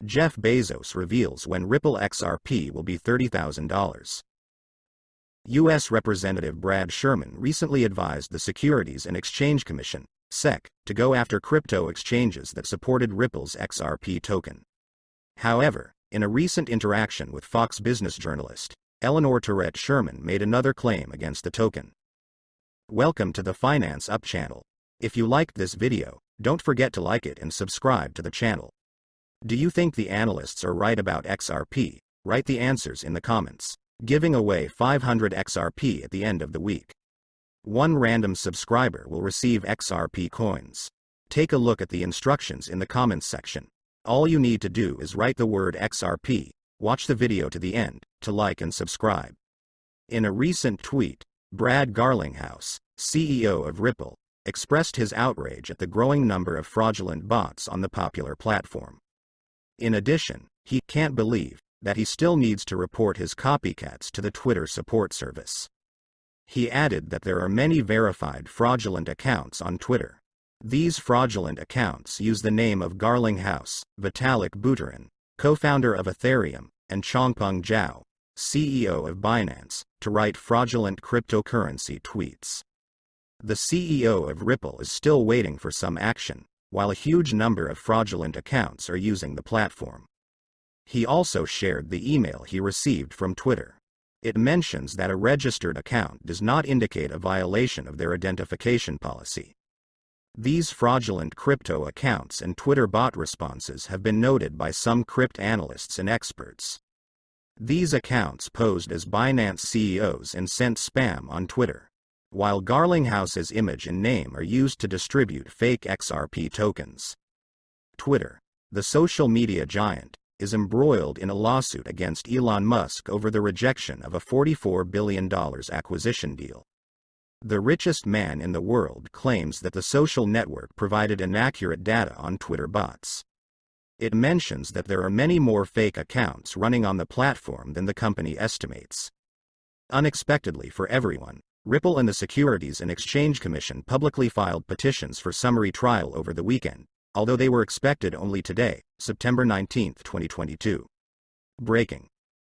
Jeff Bezos reveals when Ripple XRP will be $30,000. U.S. Representative Brad Sherman recently advised the Securities and Exchange Commission, SEC, to go after crypto exchanges that supported Ripple's XRP token. However, in a recent interaction with Fox Business journalist Eleanor Tourette, Sherman made another claim against the token. Welcome to the Finance Up channel. If you liked this video, don't forget to like it and subscribe to the channel. Do you think the analysts are right about XRP? Write the answers in the comments. Giving away 500 XRP at the end of the week. One random subscriber will receive XRP coins. Take a look at the instructions in the comments section. All you need to do is write the word XRP, watch the video to the end, to like and subscribe. In a recent tweet, Brad Garlinghouse, CEO of Ripple, expressed his outrage at the growing number of fraudulent bots on the popular platform. In addition, he can't believe that he still needs to report his copycats to the Twitter support service. He added that there are many verified fraudulent accounts on Twitter. These fraudulent accounts use the name of Garlinghouse, Vitalik Buterin, co-founder of Ethereum, and Changpeng Zhao, CEO of Binance, to write fraudulent cryptocurrency tweets. The CEO of Ripple is still waiting for some action, while a huge number of fraudulent accounts are using the platform. He also shared the email he received from Twitter. It mentions that a registered account does not indicate a violation of their identification policy. These fraudulent crypto accounts and Twitter bot responses have been noted by some crypto analysts and experts. These accounts posed as Binance CEOs and sent spam on Twitter, while Garlinghouse's image and name are used to distribute fake XRP tokens. Twitter, the social media giant, is embroiled in a lawsuit against Elon Musk over the rejection of a $44 billion acquisition deal. The richest man in the world claims that the social network provided inaccurate data on Twitter bots. It mentions that there are many more fake accounts running on the platform than the company estimates. Unexpectedly for everyone, Ripple and the Securities and Exchange Commission publicly filed petitions for summary trial over the weekend, although they were expected only today, September 19, 2022. Breaking.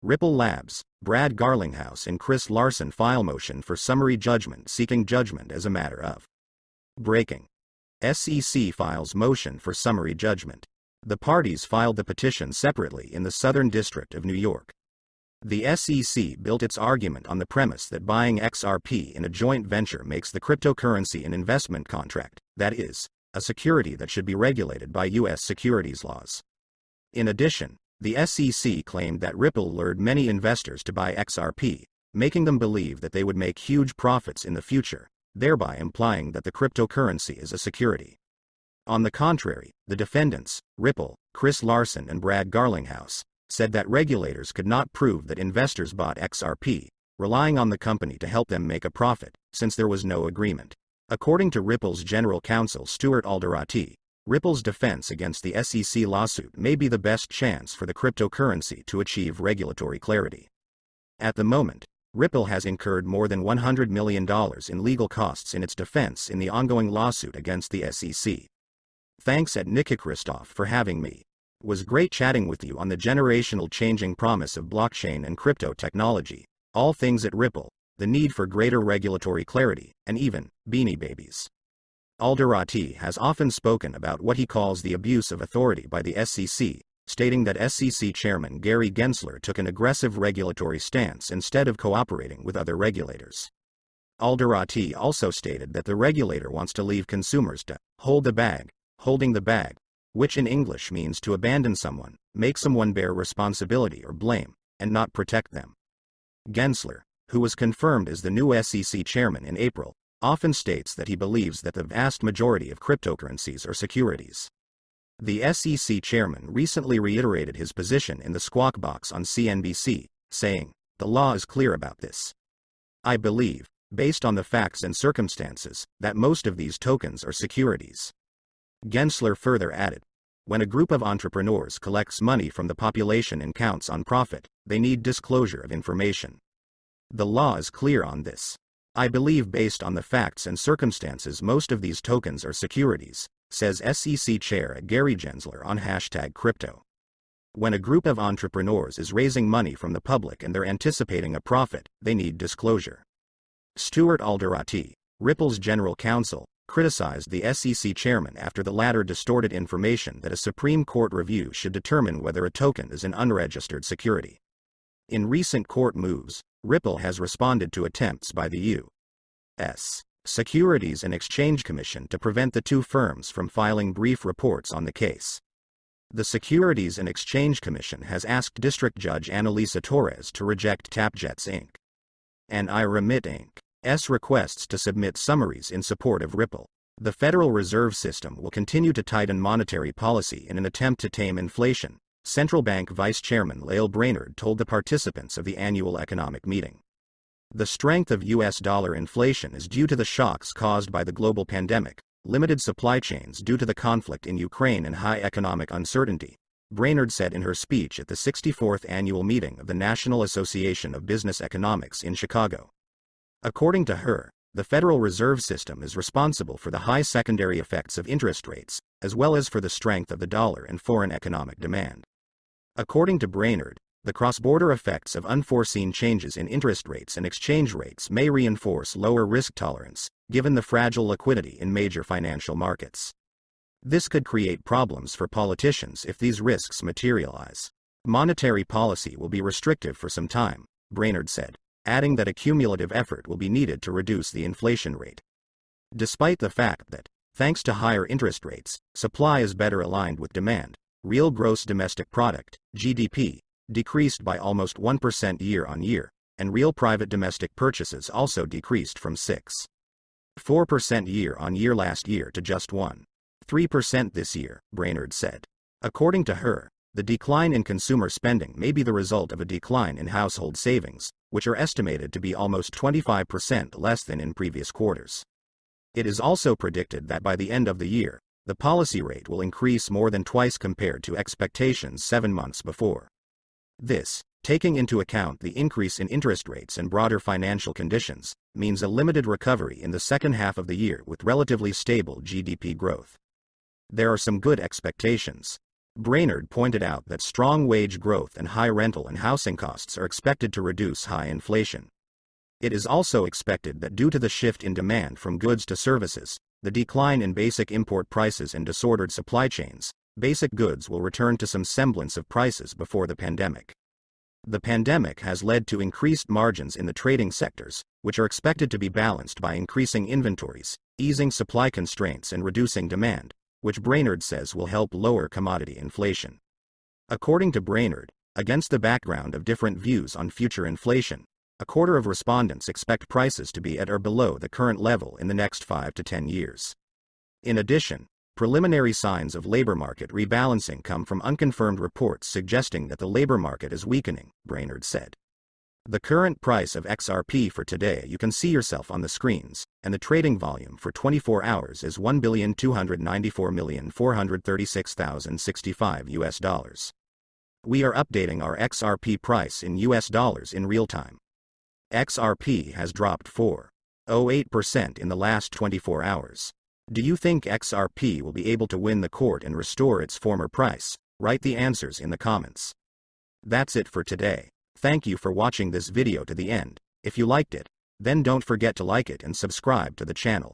Ripple Labs, Brad Garlinghouse and Chris Larsen file motion for summary judgment seeking judgment as a matter of. Breaking. SEC files motion for summary judgment. The parties filed the petition separately in the Southern District of New York. The SEC built its argument on the premise that buying XRP in a joint venture makes the cryptocurrency an investment contract, that is, a security that should be regulated by U.S. securities laws. In addition, the SEC claimed that Ripple lured many investors to buy XRP, making them believe that they would make huge profits in the future, thereby implying that the cryptocurrency is a security. On the contrary, the defendants, Ripple, Chris Larsen and Brad Garlinghouse, said that regulators could not prove that investors bought XRP, relying on the company to help them make a profit, since there was no agreement. According to Ripple's general counsel Stuart Alderati, Ripple's defense against the SEC lawsuit may be the best chance for the cryptocurrency to achieve regulatory clarity. At the moment, Ripple has incurred more than $100 million in legal costs in its defense in the ongoing lawsuit against the SEC. Thanks at Nikki Christoph for having me. Was great chatting with you on the generational changing promise of blockchain and crypto technology, all things at Ripple, the need for greater regulatory clarity, and even Beanie Babies. Alderati has often spoken about what he calls the abuse of authority by the SEC, stating that SEC Chairman Gary Gensler took an aggressive regulatory stance instead of cooperating with other regulators. Alderati also stated that the regulator wants to leave consumers to hold the bag, holding the bag, which in English means to abandon someone, make someone bear responsibility or blame, and not protect them. Gensler, who was confirmed as the new SEC chairman in April, often states that he believes that the vast majority of cryptocurrencies are securities. The SEC chairman recently reiterated his position in the Squawk Box on CNBC, saying, "The law is clear about this. I believe, based on the facts and circumstances, that most of these tokens are securities." Gensler further added, "When a group of entrepreneurs collects money from the population and counts on profit, they need disclosure of information. The law is clear on this. I believe based on the facts and circumstances most of these tokens are securities," says SEC Chair Gary Gensler on #crypto. When a group of entrepreneurs is raising money from the public and they're anticipating a profit, they need disclosure. Stuart Alderoty, Ripple's general counsel, criticized the SEC chairman after the latter distorted information that a Supreme Court review should determine whether a token is an unregistered security. In recent court moves, Ripple has responded to attempts by the U.S. Securities and Exchange Commission to prevent the two firms from filing brief reports on the case. The Securities and Exchange Commission has asked District Judge Annalisa Torres to reject TapJets Inc. and iRemit Inc.'s requests to submit summaries in support of Ripple. The Federal Reserve System will continue to tighten monetary policy in an attempt to tame inflation, Central Bank Vice Chairman Lael Brainerd told the participants of the annual economic meeting. The strength of U.S. dollar inflation is due to the shocks caused by the global pandemic, limited supply chains due to the conflict in Ukraine and high economic uncertainty, Brainerd said in her speech at the 64th annual meeting of the National Association of Business Economics in Chicago. According to her, the Federal Reserve System is responsible for the high secondary effects of interest rates, as well as for the strength of the dollar and foreign economic demand. According to Brainerd, the cross-border effects of unforeseen changes in interest rates and exchange rates may reinforce lower risk tolerance, given the fragile liquidity in major financial markets. This could create problems for politicians if these risks materialize. Monetary policy will be restrictive for some time, Brainerd said, adding that a cumulative effort will be needed to reduce the inflation rate. Despite the fact that, thanks to higher interest rates, supply is better aligned with demand, real gross domestic product, GDP, decreased by almost 1% year-on-year, and real private domestic purchases also decreased from 6.4% year-on-year last year to just 1.3% this year, Brainerd said. According to her, the decline in consumer spending may be the result of a decline in household savings, which are estimated to be almost 25% less than in previous quarters. It is also predicted that by the end of the year, the policy rate will increase more than twice compared to expectations 7 months before. This, taking into account the increase in interest rates and broader financial conditions, means a limited recovery in the second half of the year with relatively stable GDP growth. There are some good expectations. Brainerd pointed out that strong wage growth and high rental and housing costs are expected to reduce high inflation. It is also expected that due to the shift in demand from goods to services, the decline in basic import prices and disordered supply chains, basic goods will return to some semblance of prices before the pandemic. The pandemic has led to increased margins in the trading sectors, which are expected to be balanced by increasing inventories, easing supply constraints and reducing demand, which Brainerd says will help lower commodity inflation. According to Brainerd, against the background of different views on future inflation, a quarter of respondents expect prices to be at or below the current level in the next 5 to 10 years. In addition, preliminary signs of labor market rebalancing come from unconfirmed reports suggesting that the labor market is weakening, Brainerd said. The current price of XRP for today you can see yourself on the screens, and the trading volume for 24 hours is $1,294,436,065 US. We are updating our XRP price in US dollars in real time. XRP has dropped 4.08% in the last 24 hours. Do you think XRP will be able to win the court and restore its former price? Write the answers in the comments. That's it for today. Thank you for watching this video to the end. If you liked it, then don't forget to like it and subscribe to the channel.